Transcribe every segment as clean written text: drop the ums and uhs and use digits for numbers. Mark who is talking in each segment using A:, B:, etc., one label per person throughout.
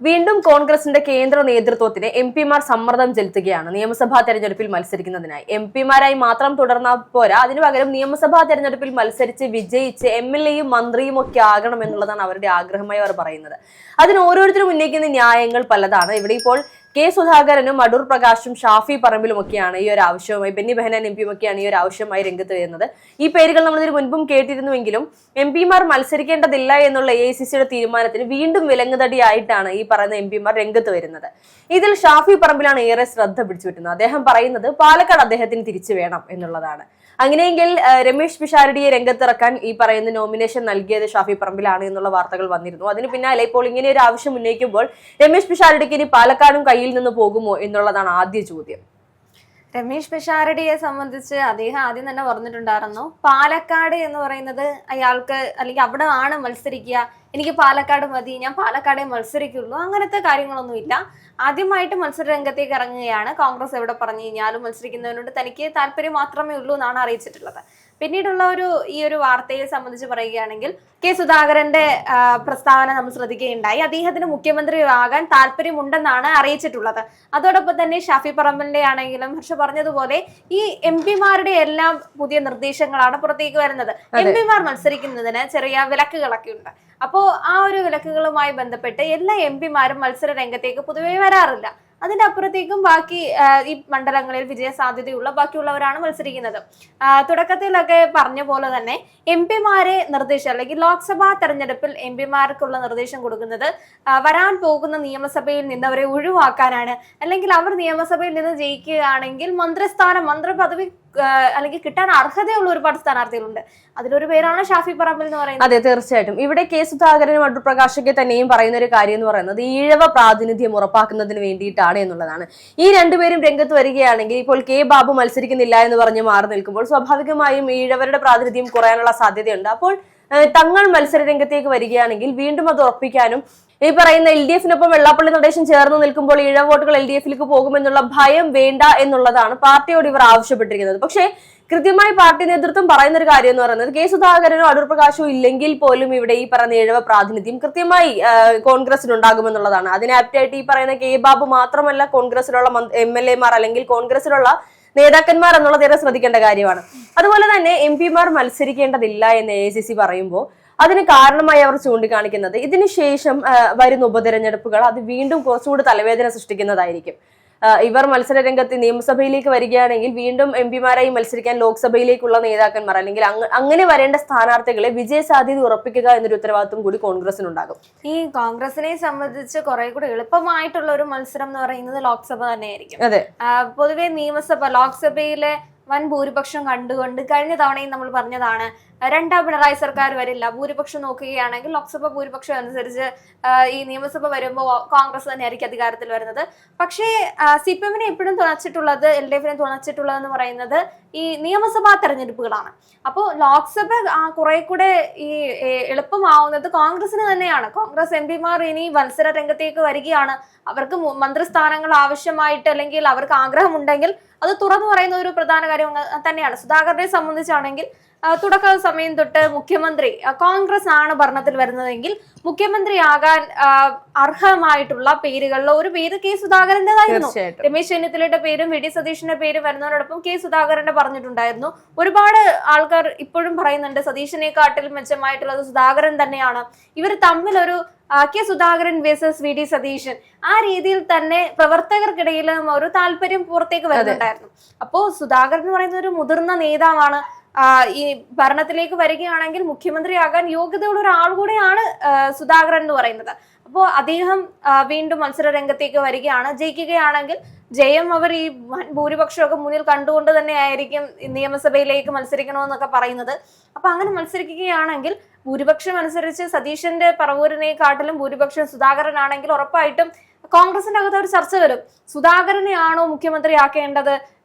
A: വീണ്ടും കോൺഗ്രസിന്റെ കേന്ദ്ര നേതൃത്വത്തിന് എംപിമാർ സമ്മർദ്ദം ചെലുത്തുകയാണ് നിയമസഭാ തെരഞ്ഞെടുപ്പിൽ മത്സരിക്കുന്നതിനായി. എംപിമാരായി മാത്രം തുടർന്നാൽ പോരാ, അതിനു പകരം നിയമസഭാ തെരഞ്ഞെടുപ്പിൽ മത്സരിച്ച് വിജയിച്ച് എംഎൽഎയും മന്ത്രിയും ഒക്കെ ആകണം എന്നുള്ളതാണ് അവരുടെ ആഗ്രഹമായി അവർ പറയുന്നത്. അതിന് ഓരോരുത്തരും ഉന്നയിക്കുന്ന ന്യായങ്ങൾ പലതാണ്. ഇവിടെ ഇപ്പോൾ കെ സുധാകരനും അടൂർ പ്രകാശും ഷാഫി പറമ്പിലും ഒക്കെയാണ് ഈ ഒരു ആവശ്യവുമായി, ബെന്നി ബെഹനാൻ എം പിയുമൊക്കെയാണ് ഈ ഒരു ആവശ്യമായി രംഗത്ത് വരുന്നത്. ഈ പേരുകൾ നമ്മളിതിന് മുൻപും കേട്ടിരുന്നുവെങ്കിലും എംപിമാർ മത്സരിക്കേണ്ടതില്ല എന്നുള്ള AICCയുടെ തീരുമാനത്തിന് വീണ്ടും വിലങ്ങുതടിയായിട്ടാണ് ഈ പറയുന്ന എംപിമാർ രംഗത്ത് വരുന്നത്. ഇതിൽ ഷാഫി പറമ്പിലാണ് ഏറെ ശ്രദ്ധ പിടിച്ചുപറ്റുന്നത്. അദ്ദേഹം പറയുന്നത് പാലക്കാട് അദ്ദേഹത്തിന് തിരിച്ചു വേണം എന്നുള്ളതാണ്. അങ്ങനെയെങ്കിൽ രമേശ് പിഷാരടിയെ രംഗത്തിറക്കാൻ ഈ പറയുന്ന നോമിനേഷൻ നൽകിയത് ഷാഫി പറമ്പിലാണ് എന്നുള്ള വാർത്തകൾ വന്നിരുന്നു. അതിന് പിന്നാലെ ഇപ്പോൾ ഇങ്ങനെ ഒരു ആവശ്യം ഉന്നയിക്കുമ്പോൾ രമേശ് പിഷാരടിക്ക് ഇനി പാലക്കാടും കയ്യിൽ നിന്ന് പോകുമോ എന്നുള്ളതാണ് ആദ്യ ചോദ്യം.
B: രമേശ് പിഷാരടിയെ സംബന്ധിച്ച് അദ്ദേഹം ആദ്യം തന്നെ പറഞ്ഞിട്ടുണ്ടായിരുന്നു, പാലക്കാട് എന്ന് പറയുന്നത് അയാൾക്ക് അല്ലെങ്കിൽ അവിടെ ആണ് മത്സരിക്കുക, എനിക്ക് പാലക്കാട് മതി, ഞാൻ പാലക്കാടേ മത്സരിക്കുള്ളൂ, അങ്ങനത്തെ കാര്യങ്ങളൊന്നുമില്ല. ആദ്യമായിട്ട് മത്സര രംഗത്തേക്ക് ഇറങ്ങുകയാണ്. കോൺഗ്രസ് എവിടെ പറഞ്ഞു കഴിഞ്ഞാലും മത്സരിക്കുന്നതിനോട് തനിക്ക് താല്പര്യം മാത്രമേ ഉള്ളൂ എന്നാണ് അറിയിച്ചിട്ടുള്ളത്. പിന്നീടുള്ള ഈ ഒരു വാർത്തയെ സംബന്ധിച്ച് പറയുകയാണെങ്കിൽ കെ സുധാകരന്റെ പ്രസ്താവന നമ്മൾ ശ്രദ്ധിക്കുകയുണ്ടായി. അദ്ദേഹത്തിന് മുഖ്യമന്ത്രിയാകാൻ താല്പര്യമുണ്ടെന്നാണ് അറിയിച്ചിട്ടുള്ളത്. അതോടൊപ്പം തന്നെ ഷാഫി പറമ്പലിന്റെ ആണെങ്കിലും ഹർഷ പറഞ്ഞതുപോലെ ഈ എംപിമാരുടെ എല്ലാം പുതിയ നിർദ്ദേശങ്ങളാണ് പുറത്തേക്ക് വരുന്നത്. എംപിമാർ മത്സരിക്കുന്നതിന് ചെറിയ വിലക്കുകളൊക്കെ ഉണ്ട്. അപ്പോ ആ ഒരു വിലക്കുകളുമായി ബന്ധപ്പെട്ട് എല്ലാ എംപിമാരും മത്സര രംഗത്തേക്ക് പൊതുവെ വരാറില്ല. അതിന്റെ അപ്പുറത്തേക്കും ബാക്കി ഈ മണ്ഡലങ്ങളിൽ വിജയ സാധ്യതയുള്ള ബാക്കിയുള്ളവരാണ് മത്സരിക്കുന്നത്. തുടക്കത്തിലൊക്കെ പറഞ്ഞ പോലെ തന്നെ എംപിമാരെ നിർദ്ദേശം അല്ലെങ്കിൽ ലോക്സഭാ തെരഞ്ഞെടുപ്പിൽ എംപിമാർക്കുള്ള നിർദ്ദേശം കൊടുക്കുന്നത് വരാൻ പോകുന്ന നിയമസഭയിൽ നിന്ന് അവരെ ഒഴിവാക്കാനാണ്. അല്ലെങ്കിൽ അവർ നിയമസഭയിൽ നിന്ന് ജയിക്കുകയാണെങ്കിൽ മന്ത്രിപദവി അല്ലെങ്കിൽ കിട്ടാൻ അർഹതയുള്ള ഒരുപാട് സ്ഥാനാർത്ഥികളുണ്ട്. അതിലൊരു പേരാണ് ഷാഫി പറമ്പിൽ എന്ന് പറയുന്നത്.
A: അതെ, തീർച്ചയായിട്ടും. ഇവിടെ കെ സുധാകരനും അടൂർ പ്രകാശൊക്കെ തന്നെയും പറയുന്ന ഒരു കാര്യം എന്ന് പറയുന്നത് ഈഴവ പ്രാതിനിധ്യം ഉറപ്പാക്കുന്നതിന് വേണ്ടിയിട്ടാണ് എന്നുള്ളതാണ്. ഈ രണ്ടുപേരും രംഗത്ത് വരികയാണെങ്കിൽ ഇപ്പോൾ കെ ബാബു മത്സരിക്കുന്നില്ല എന്ന് പറഞ്ഞ് മാറി നിൽക്കുമ്പോൾ സ്വാഭാവികമായും ഈഴവരുടെ പ്രാതിനിധ്യം കുറയാനുള്ള സാധ്യതയുണ്ട്. അപ്പോൾ തങ്ങൾ മത്സര രംഗത്തേക്ക് വരികയാണെങ്കിൽ വീണ്ടും അത് ഉറപ്പിക്കാനും ഈ പറയുന്ന LDFനൊപ്പം വെള്ളാപ്പള്ളി നടേശൻ ചേർന്ന് നിൽക്കുമ്പോൾ ഇഴ വോട്ടുകൾ LDFിലേക്ക് പോകുമെന്നുള്ള ഭയം വേണ്ട എന്നുള്ളതാണ് പാർട്ടിയോട് ഇവർ ആവശ്യപ്പെട്ടിരിക്കുന്നത്. പക്ഷേ കൃത്യമായി പാർട്ടി നേതൃത്വം പറയുന്ന ഒരു കാര്യം എന്ന് പറയുന്നത് കെ സുധാകരനോ അടൂർ പ്രകാശോ ഇല്ലെങ്കിൽ പോലും ഇവിടെ ഈ പറയുന്ന ഇഴവ പ്രാതിനിധ്യം കൃത്യമായി കോൺഗ്രസിനുണ്ടാകുമെന്നുള്ളതാണ്. അതിന് ആപ്റ്റായിട്ട് ഈ പറയുന്ന കെ ബാബു മാത്രമല്ല കോൺഗ്രസിലുള്ള MLA മാർ അല്ലെങ്കിൽ കോൺഗ്രസിലുള്ള നേതാക്കന്മാർ എന്നുള്ളത് ഏറെ ശ്രദ്ധിക്കേണ്ട കാര്യമാണ്. അതുപോലെ തന്നെ എംപിമാർ മത്സരിക്കേണ്ടതില്ല എന്ന് AICC പറയുമ്പോൾ അതിന് കാരണമായി അവർ ചൂണ്ടിക്കാണിക്കുന്നത് ഇതിനുശേഷം വരുന്ന ഉപതെരഞ്ഞെടുപ്പുകൾ അത് വീണ്ടും കുറച്ചുകൂടി തലവേദന സൃഷ്ടിക്കുന്നതായിരിക്കും. ഇവർ മത്സര രംഗത്ത് നിയമസഭയിലേക്ക് വരികയാണെങ്കിൽ വീണ്ടും എംപിമാരായി മത്സരിക്കാൻ ലോക്സഭയിലേക്കുള്ള നേതാക്കന്മാർ അല്ലെങ്കിൽ അങ്ങനെ വരേണ്ട സ്ഥാനാർത്ഥികളെ വിജയസാധ്യത ഉറപ്പിക്കുക എന്നൊരു ഉത്തരവാദിത്വം കൂടി കോൺഗ്രസിനുണ്ടാകും.
B: ഈ കോൺഗ്രസിനെ സംബന്ധിച്ച് കുറെ കൂടി എളുപ്പമായിട്ടുള്ള ഒരു മത്സരം എന്ന് പറയുന്നത് ലോക്സഭ തന്നെയായിരിക്കും.
A: അതെ,
B: പൊതുവെ ലോക്സഭയിലെ വൻ ഭൂരിപക്ഷം കണ്ടുകൊണ്ട് കഴിഞ്ഞ തവണയും നമ്മൾ പറഞ്ഞതാണ് രണ്ടാം പിണറായി സർക്കാർ വരില്ല. ഭൂരിപക്ഷം നോക്കുകയാണെങ്കിൽ ലോക്സഭ ഭൂരിപക്ഷം അനുസരിച്ച് ഈ നിയമസഭ വരുമ്പോൾ കോൺഗ്രസ് തന്നെയായിരിക്കും അധികാരത്തിൽ വരുന്നത്. പക്ഷേ CPM-നെ എപ്പോഴും തുണച്ചിട്ടുള്ളത് LDFനെ തുണച്ചിട്ടുള്ളത് എന്ന് പറയുന്നത് ഈ നിയമസഭാ തെരഞ്ഞെടുപ്പുകളാണ്. അപ്പോൾ ലോക്സഭ കുറെ കൂടെ ഈ എളുപ്പമാവുന്നത് കോൺഗ്രസിന് തന്നെയാണ്. കോൺഗ്രസ് എംപിമാർ ഇനി മത്സര രംഗത്തേക്ക് വരികയാണ്. അവർക്ക് മന്ത്രിസ്ഥാനങ്ങൾ ആവശ്യമായിട്ട് അല്ലെങ്കിൽ അവർക്ക് ആഗ്രഹമുണ്ടെങ്കിൽ അത് തുറന്നു പറയുന്ന ഒരു പ്രധാന കാര്യം തന്നെയാണ്. സുധാകരനെ സംബന്ധിച്ചാണെങ്കിൽ തുടക്ക സമയം തൊട്ട് മുഖ്യമന്ത്രി കോൺഗ്രസ് ആണ് ഭരണത്തിൽ വരുന്നതെങ്കിൽ മുഖ്യമന്ത്രിയാകാൻ അർഹമായിട്ടുള്ള പേരുകളിൽ ഒരു പേര് കെ സുധാകരന്റേതായിരുന്നു. രമേശ് ചെന്നിത്തലയുടെ പേരും VD സതീഷിന്റെ പേരും വരുന്നതിനോടൊപ്പം കെ സുധാകരന്റെ പറഞ്ഞിട്ടുണ്ടായിരുന്നു. ഒരുപാട് ആൾക്കാർ ഇപ്പോഴും പറയുന്നുണ്ട് സതീഷിനെക്കാട്ടിൽ മെച്ചമായിട്ടുള്ളത് സുധാകരൻ തന്നെയാണ്. ഇവർ തമ്മിലൊരു K Sudhakaran versus VD Satheesan ആ രീതിയിൽ തന്നെ പ്രവർത്തകർക്കിടയിലും ഒരു താല്പര്യം പുറത്തേക്ക് വരുന്നുണ്ടായിരുന്നു. അപ്പോ സുധാകരൻ എന്ന് പറയുന്ന ഒരു മുതിർന്ന നേതാവാണ്. ഈ ഭരണത്തിലേക്ക് വരികയാണെങ്കിൽ മുഖ്യമന്ത്രിയാകാൻ യോഗ്യതയുള്ള ഒരാൾ കൂടെയാണ് സുധാകരൻ എന്ന് പറയുന്നത്. അപ്പോൾ അദ്ദേഹം വീണ്ടും മത്സര രംഗത്തേക്ക് വരികയാണ്. ജയിക്കുകയാണെങ്കിൽ ജയം അവർ ഈ ഭൂരിപക്ഷമൊക്കെ മുന്നിൽ കണ്ടുകൊണ്ട് തന്നെ ആയിരിക്കും നിയമസഭയിലേക്ക് മത്സരിക്കണമെന്നൊക്കെ പറയുന്നത്. അപ്പൊ അങ്ങനെ മത്സരിക്കുകയാണെങ്കിൽ ഭൂരിപക്ഷം അനുസരിച്ച് സതീശന്റെ പറവൂരിനെക്കാട്ടിലും ഭൂരിപക്ഷം സുധാകരനാണെങ്കിൽ ഉറപ്പായിട്ടും കോൺഗ്രസിന്റെ അകത്ത് ഒരു ചർച്ച വരും. സുധാകരനെയാണോ മുഖ്യമന്ത്രിയാക്കേണ്ടത്,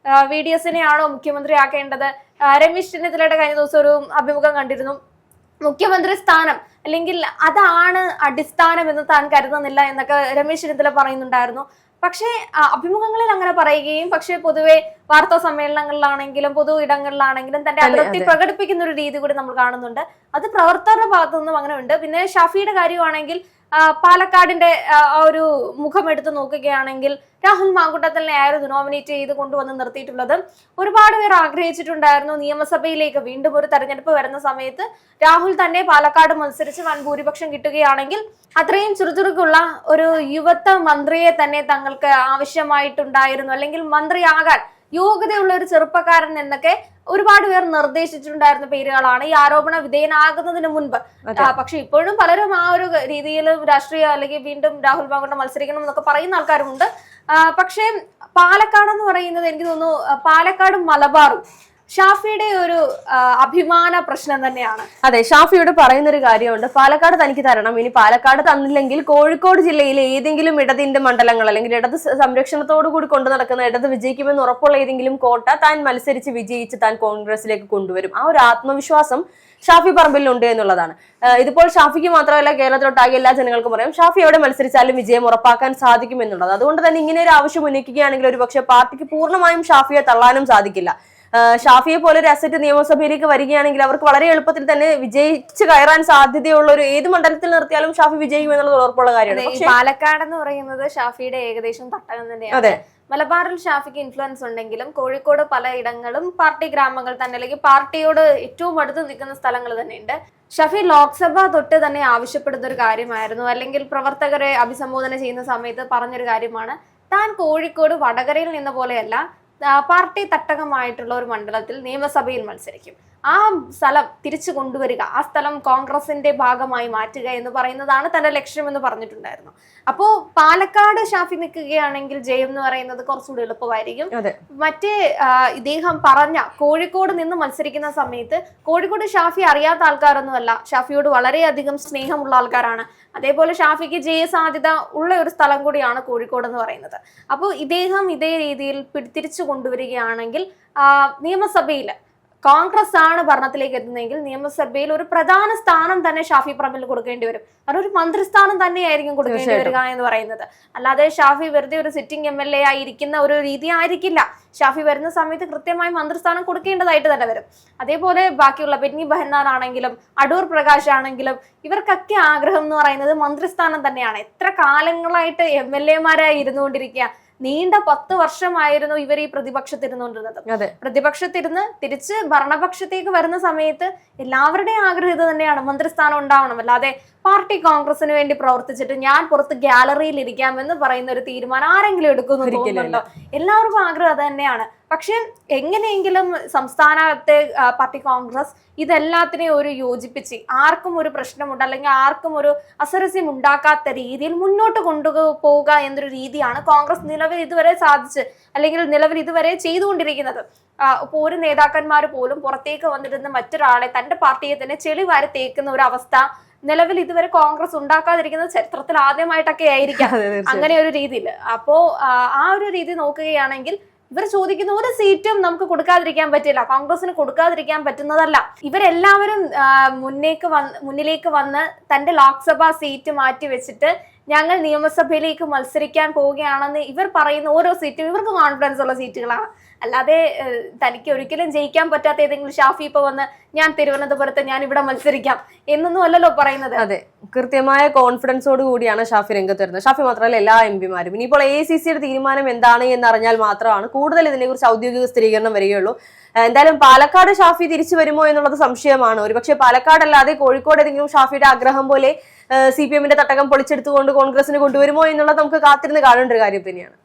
B: VDSനെയാണോ മുഖ്യമന്ത്രിയാക്കേണ്ടത്? രമേശ് ചെന്നിത്തലയുടെ കഴിഞ്ഞ ദിവസം ഒരു അഭിമുഖം കണ്ടിരുന്നു. മുഖ്യമന്ത്രി സ്ഥാനം അല്ലെങ്കിൽ അതാണ് അടിസ്ഥാനം എന്ന് താൻ കരുതുന്നില്ല എന്നൊക്കെ രമേശ് ചെന്നിത്തല പറയുന്നുണ്ടായിരുന്നു. പക്ഷേ അഭിമുഖങ്ങളിൽ അങ്ങനെ പറയുകയും പക്ഷെ പൊതുവെ വാർത്താ സമ്മേളനങ്ങളിലാണെങ്കിലും പൊതു ഇടങ്ങളിലാണെങ്കിലും തന്റെ അതൃപ്തി പ്രകടിപ്പിക്കുന്ന ഒരു രീതി കൂടി നമ്മൾ കാണുന്നുണ്ട്. അത് പ്രവർത്തകരുടെ ഭാഗത്തുനിന്നും അങ്ങനെ ഉണ്ട്. പിന്നെ ഷാഫിയുടെ കാര്യമാണെങ്കിൽ പാലക്കാടിന്റെ ആ ഒരു മുഖം എടുത്ത് നോക്കുകയാണെങ്കിൽ രാഹുൽ മാങ്കൂട്ടത്തിലിനെ ആയിരുന്നു നോമിനേറ്റ് ചെയ്ത് കൊണ്ടുവന്ന് നിർത്തിയിട്ടുള്ളത്. ഒരുപാട് പേർ ആഗ്രഹിച്ചിട്ടുണ്ടായിരുന്നു നിയമസഭയിലേക്ക് വീണ്ടും ഒരു തെരഞ്ഞെടുപ്പ് വരുന്ന സമയത്ത് രാഹുൽ തന്നെ പാലക്കാട് മത്സരിച്ച് വൻ ഭൂരിപക്ഷം കിട്ടുകയാണെങ്കിൽ അത്രയും ചുറുചുറുക്കുള്ള ഒരു യുവത്വ മന്ത്രിയെ തന്നെ തങ്ങൾക്ക് ആവശ്യമായിട്ടുണ്ടായിരുന്നു, അല്ലെങ്കിൽ മന്ത്രിയാകാൻ യോഗ്യതയുള്ള ഒരു ചെറുപ്പക്കാരൻ എന്നൊക്കെ ഒരുപാട് പേർ നിർദ്ദേശിച്ചിട്ടുണ്ടായിരുന്ന പേരുകളാണ് ഈ ആരോപണ വിധേയനാകുന്നതിന് മുൻപ്. പക്ഷെ ഇപ്പോഴും പലരും ആ ഒരു രീതിയിൽ രാഷ്ട്രീയ അല്ലെങ്കിൽ വീണ്ടും രാഹുൽ മാങ്കൂട്ടം മത്സരിക്കണം എന്നൊക്കെ പറയുന്ന ആൾക്കാരുമുണ്ട്. പക്ഷേ പാലക്കാട് എന്ന് പറയുന്നത് എനിക്ക് തോന്നുന്നു പാലക്കാടും മലബാറും ഷാഫിയുടെ ഒരു അഭിമാന പ്രശ്നം തന്നെയാണ്.
A: അതെ, ഷാഫിയോട് പറയുന്ന ഒരു കാര്യമുണ്ട്, പാലക്കാട് തനിക്ക് തരണം. ഇനി പാലക്കാട് തന്നില്ലെങ്കിൽ കോഴിക്കോട് ജില്ലയിലെ ഏതെങ്കിലും ഇടതിന്റെ മണ്ഡലങ്ങൾ അല്ലെങ്കിൽ ഇടത് സംരക്ഷണത്തോടു കൂടി കൊണ്ടു നടക്കുന്ന ഇടത് വിജയിക്കുമെന്ന് ഉറപ്പുള്ള ഏതെങ്കിലും കോട്ട താൻ മത്സരിച്ച് വിജയിച്ച് താൻ കോൺഗ്രസിലേക്ക് കൊണ്ടുവരും. ആ ഒരു ആത്മവിശ്വാസം ഷാഫി പറമ്പിലുണ്ട് എന്നുള്ളതാണ്. ഇതിപ്പോൾ ഷാഫിക്ക് മാത്രമല്ല കേരളത്തിലൊട്ടാകെ എല്ലാ ജനങ്ങൾക്കും പറയാം ഷാഫി എവിടെ മത്സരിച്ചാലും വിജയം ഉറപ്പാക്കാൻ സാധിക്കും എന്നുള്ളത്. അതുകൊണ്ട് തന്നെ ഇങ്ങനെ ഒരു ആവശ്യം ഉന്നയിക്കുകയാണെങ്കിൽ ഒരു പക്ഷേ പാർട്ടിക്ക് പൂർണ്ണമായും ഷാഫിയെ തള്ളാനും സാധിക്കില്ല. ഷാഫിയെ പോലെ ഒരു അസറ്റ് നിയമസഭയിലേക്ക് വരികയാണെങ്കിൽ അവർക്ക് വളരെ എളുപ്പത്തിൽ തന്നെ വിജയിച്ച് കയറാൻ സാധ്യതയുള്ള ഒരു ഏത് മണ്ഡലത്തിൽ നിർത്തിയാലും ഷാഫി വിജയിക്കും എന്നുള്ളത് ഉറപ്പുള്ള കാര്യമാണ്.
B: പാലക്കാട് എന്ന് പറയുന്നത് ഷാഫിയുടെ ഏകദേശം തട്ടകം തന്നെയാണ്. മലബാറിൽ ഷാഫിക്ക് ഇൻഫ്ലുവൻസ് ഉണ്ടെങ്കിലും കോഴിക്കോട് പലയിടങ്ങളും പാർട്ടി ഗ്രാമങ്ങൾ തന്നെ അല്ലെങ്കിൽ പാർട്ടിയോട് ഏറ്റവും അടുത്ത് നിൽക്കുന്ന സ്ഥലങ്ങൾ തന്നെയുണ്ട്. ഷാഫി ലോക്സഭ തൊട്ട് തന്നെ ആവശ്യപ്പെടുന്ന ഒരു കാര്യമായിരുന്നു, അല്ലെങ്കിൽ പ്രവർത്തകരെ അഭിസംബോധന ചെയ്യുന്ന സമയത്ത് പറഞ്ഞൊരു കാര്യമാണ്, താൻ കോഴിക്കോട് വടകരയിൽ നിന്ന പോലെയല്ല പാർട്ടി തട്ടകമായിട്ടുള്ള ഒരു മണ്ഡലത്തിൽ നിയമസഭയിൽ മത്സരിക്കും, ആ സ്ഥലം തിരിച്ചു കൊണ്ടുവരിക, ആ സ്ഥലം കോൺഗ്രസിന്റെ ഭാഗമായി മാറ്റുക എന്ന് പറയുന്നതാണ് തന്റെ ലക്ഷ്യം എന്ന് പറഞ്ഞിട്ടുണ്ടായിരുന്നു. അപ്പോ പാലക്കാട് ഷാഫി നിൽക്കുകയാണെങ്കിൽ ജയം എന്ന് പറയുന്നത് കുറച്ചുകൂടി എളുപ്പമായിരിക്കും. മറ്റേ ഇദ്ദേഹം പറഞ്ഞ കോഴിക്കോട് നിന്ന് മത്സരിക്കുന്ന സമയത്ത് കോഴിക്കോട് ഷാഫി അറിയാത്ത ആൾക്കാരൊന്നുമല്ല, ഷാഫിയോട് വളരെയധികം സ്നേഹമുള്ള ആൾക്കാരാണ്. അതേപോലെ ഷാഫിക്ക് ജയ സാധ്യത ഉള്ള ഒരു സ്ഥലം കൂടിയാണ് കോഴിക്കോട് എന്ന് പറയുന്നത്. അപ്പോൾ ഇദ്ദേഹം ഇതേ രീതിയിൽ തിരിച്ചു കൊണ്ടുവരികയാണെങ്കിൽ നിയമസഭയിൽ കോൺഗ്രസ് ആണ് ഭരണത്തിലേക്ക് എത്തുന്നതെങ്കിൽ നിയമസഭയിൽ ഒരു പ്രധാന സ്ഥാനം തന്നെ ഷാഫി പറമ്പിൽ കൊടുക്കേണ്ടി വരും. കാരണം ഒരു മന്ത്രിസ്ഥാനം തന്നെയായിരിക്കും കൊടുക്കേണ്ടി വരിക എന്ന് പറയുന്നത്. അല്ലാതെ ഷാഫി വെറുതെ ഒരു സിറ്റിംഗ് MLA ആയിരിക്കുന്ന ഒരു രീതി ആയിരിക്കില്ല. ഷാഫി വരുന്ന സമയത്ത് കൃത്യമായി മന്ത്രിസ്ഥാനം കൊടുക്കേണ്ടതായിട്ട് തന്നെ വരും. അതേപോലെ ബാക്കിയുള്ള ബെന്നി ബെഹന്നാൻ ആണെങ്കിലും അടൂർ പ്രകാശ് ആണെങ്കിലും ഇവർക്കൊക്കെ ആഗ്രഹം എന്ന് പറയുന്നത് മന്ത്രിസ്ഥാനം തന്നെയാണ്. എത്ര കാലങ്ങളായിട്ട് MLA-മാരായി ഇരുന്നുകൊണ്ടിരിക്കുക, നീണ്ട 10 വർഷമായിരുന്നു ഇവർ ഈ പ്രതിപക്ഷത്തിരുന്നുകൊണ്ടിരുന്നത്. പ്രതിപക്ഷത്തിരുന്ന് തിരിച്ച് ഭരണപക്ഷത്തേക്ക് വരുന്ന സമയത്ത് എല്ലാവരുടെയും ആഗ്രഹം ഇത് തന്നെയാണ്, മന്ത്രിസ്ഥാനം ഉണ്ടാവണം. അല്ലാതെ പാർട്ടി കോൺഗ്രസിന് വേണ്ടി പ്രവർത്തിച്ചിട്ട് ഞാൻ പുറത്ത് ഗ്യാലറിയിൽ ഇരിക്കാമെന്ന് പറയുന്ന ഒരു തീരുമാനം ആരെങ്കിലും എടുക്കുന്നുണ്ടോ? എല്ലാവർക്കും ആഗ്രഹം അത് തന്നെയാണ്. പക്ഷെ എങ്ങനെയെങ്കിലും സംസ്ഥാനത്തെ പാർട്ടി കോൺഗ്രസ് ഇതെല്ലാത്തിനെയും ഒരു യോജിപ്പിച്ച് ആർക്കും ഒരു പ്രശ്നമുണ്ട് അല്ലെങ്കിൽ ആർക്കും ഒരു അസരസ്യം ഉണ്ടാക്കാത്ത രീതിയിൽ മുന്നോട്ട് കൊണ്ടുപോവുക എന്നൊരു രീതിയാണ് കോൺഗ്രസ് നിലവിൽ ഇതുവരെ സാധിച്ച് അല്ലെങ്കിൽ നിലവിൽ ഇതുവരെ ചെയ്തുകൊണ്ടിരിക്കുന്നത്. ഇപ്പോൾ ഒരു നേതാക്കന്മാർ പോലും പുറത്തേക്ക് വന്നിരുന്ന മറ്റൊരാളെ തന്റെ പാർട്ടിയെ തന്നെ ചെളിവാരി തേക്കുന്ന ഒരു അവസ്ഥ നിലവിൽ ഇതുവരെ കോൺഗ്രസ് ഉണ്ടാക്കാതിരിക്കുന്നത് ചരിത്രത്തിൽ ആദ്യമായിട്ടൊക്കെ ആയിരിക്കാം അങ്ങനെ ഒരു രീതിയിൽ. അപ്പോ ആ ഒരു രീതി നോക്കുകയാണെങ്കിൽ ഇവർ ചോദിക്കുന്ന ഒരു സീറ്റും നമുക്ക് കൊടുക്കാതിരിക്കാൻ പറ്റില്ല, കോൺഗ്രസിന് കൊടുക്കാതിരിക്കാൻ പറ്റുന്നതല്ല. ഇവരെല്ലാവരും മുന്നിലേക്ക് വന്ന് തന്റെ ലോക്സഭാ സീറ്റ് മാറ്റി വെച്ചിട്ട് ഞങ്ങൾ നിയമസഭയിലേക്ക് മത്സരിക്കാൻ പോവുകയാണെന്ന് ഇവർ പറയുന്ന ഓരോ സീറ്റും ഇവർക്ക് കോൺഫിഡൻസ് ഉള്ള സീറ്റുകളാണ്. അല്ലാതെ തനിക്ക് ഒരിക്കലും ജയിക്കാൻ പറ്റാത്ത ഏതെങ്കിലും ഷാഫി ഇപ്പൊ വന്ന് ഞാൻ തിരുവനന്തപുരത്ത് ഞാൻ ഇവിടെ മത്സരിക്കാം എന്നൊന്നും അല്ലല്ലോ പറയുന്നത്.
A: അതെ, കൃത്യമായ കോൺഫിഡൻസോട് കൂടിയാണ് ഷാഫി രംഗത്ത് വരുന്നത്. ഷാഫി മാത്രമല്ല എല്ലാ MP-മാരും. ഇനിയിപ്പോൾ AICCയുടെ തീരുമാനം എന്താണ് എന്നറിഞ്ഞാൽ മാത്രമാണ് കൂടുതൽ ഇതിനെക്കുറിച്ച് ഔദ്യോഗിക സ്ഥിരീകരണം വരികയുള്ളൂ. എന്തായാലും പാലക്കാട് ഷാഫി തിരിച്ചു വരുമോ എന്നുള്ളത് സംശയമാണ്. ഒരുപക്ഷെ പാലക്കാടല്ലാതെ കോഴിക്കോട് ഏതെങ്കിലും ഷാഫിയുടെ ആഗ്രഹം പോലെ CPM-ന്റെ തട്ടകം പൊളിച്ചെടുത്തുകൊണ്ട് കോൺഗ്രസിന് കൊണ്ടുവരുമോ എന്നുള്ളത് നമുക്ക് കാത്തിരുന്ന് കാണേണ്ട ഒരു കാര്യം തന്നെയാണ്.